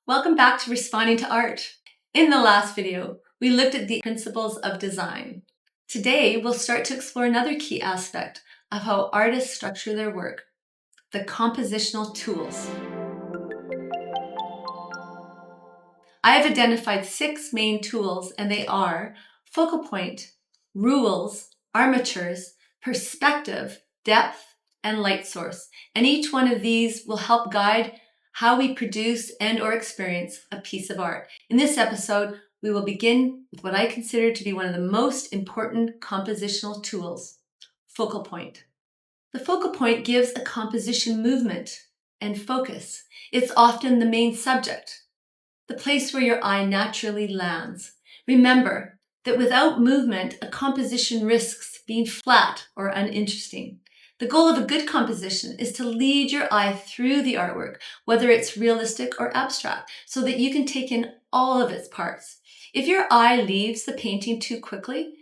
Welcome back to Responding to Art. In the last video, we looked at the principles of design. Today, we'll start to explore another key aspect of how artists structure their work, the compositional tools. I have identified 6 main tools, and they are focal point, rules, armatures, perspective, depth, and light source. And each one of these will help guide how we produce and or experience a piece of art. In this episode, we will begin with what I consider to be one of the most important compositional tools, focal point. The focal point gives a composition movement and focus. It's often the main subject, the place where your eye naturally lands. Remember that without movement, a composition risks being flat or uninteresting. The goal of a good composition is to lead your eye through the artwork, whether it's realistic or abstract, so that you can take in all of its parts. If your eye leaves the painting too quickly,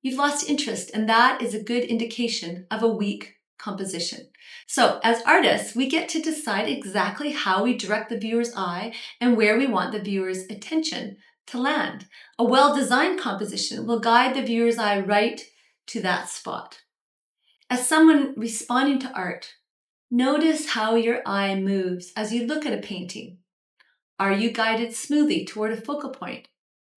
you've lost interest, and that is a good indication of a weak composition. So as artists, we get to decide exactly how we direct the viewer's eye and where we want the viewer's attention to land. A well-designed composition will guide the viewer's eye right to that spot. As someone responding to art, notice how your eye moves as you look at a painting. Are you guided smoothly toward a focal point,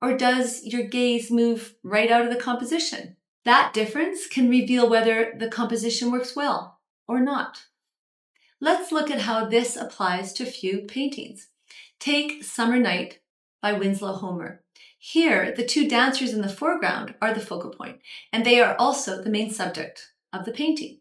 or does your gaze move right out of the composition? That difference can reveal whether the composition works well or not. Let's look at how this applies to a few paintings. Take Summer Night by Winslow Homer. Here, the 2 dancers in the foreground are the focal point, and they are also the main subject of the painting.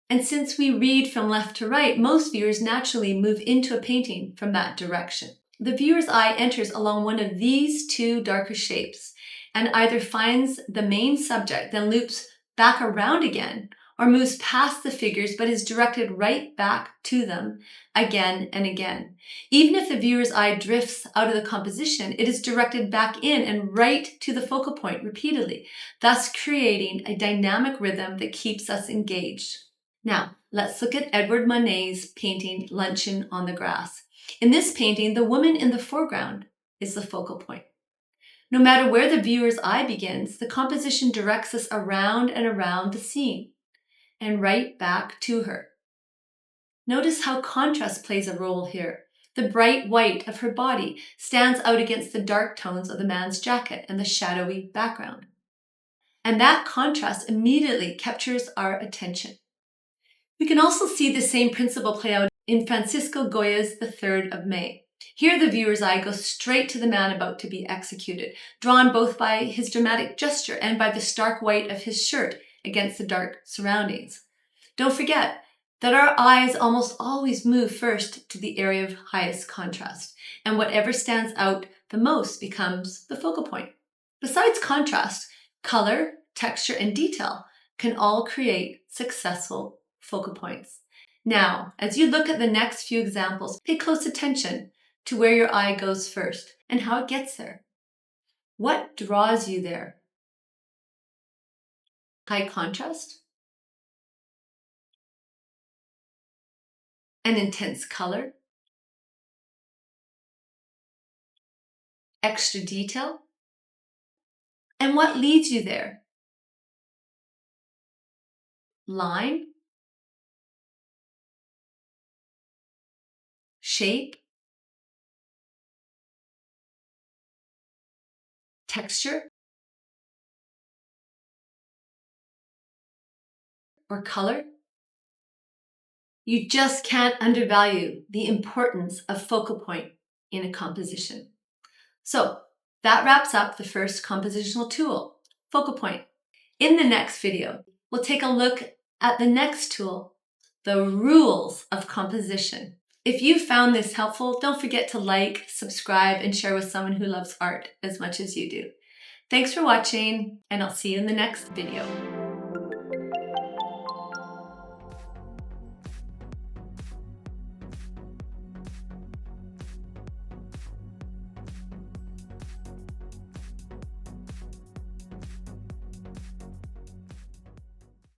And since we read from left to right, most viewers naturally move into a painting from that direction. The viewer's eye enters along one of these 2 darker shapes and either finds the main subject, then loops back around again, or moves past the figures but is directed right back to them again and again. Even if the viewer's eye drifts out of the composition, it is directed back in and right to the focal point repeatedly, thus creating a dynamic rhythm that keeps us engaged. Now, let's look at Édouard Manet's painting Luncheon on the Grass. In this painting, the woman in the foreground is the focal point. No matter where the viewer's eye begins, the composition directs us around and around the scene and right back to her. Notice how contrast plays a role here. The bright white of her body stands out against the dark tones of the man's jacket and the shadowy background. And that contrast immediately captures our attention. We can also see the same principle play out in Francisco Goya's The 3rd of May. Here the viewer's eye goes straight to the man about to be executed, drawn both by his dramatic gesture and by the stark white of his shirt against the dark surroundings. Don't forget that our eyes almost always move first to the area of highest contrast, and whatever stands out the most becomes the focal point. Besides contrast, color, texture, and detail can all create successful focal points. Now, as you look at the next few examples, pay close attention to where your eye goes first and how it gets there. What draws you there? High contrast? An intense color? Extra detail? And what leads you there? Line? Shape? Texture? Or color? You just can't undervalue the importance of focal point in a composition. So that wraps up the first compositional tool, focal point. In the next video, we'll take a look at the next tool, the rules of composition. If you found this helpful, don't forget to like, subscribe, and share with someone who loves art as much as you do. Thanks for watching, and I'll see you in the next video.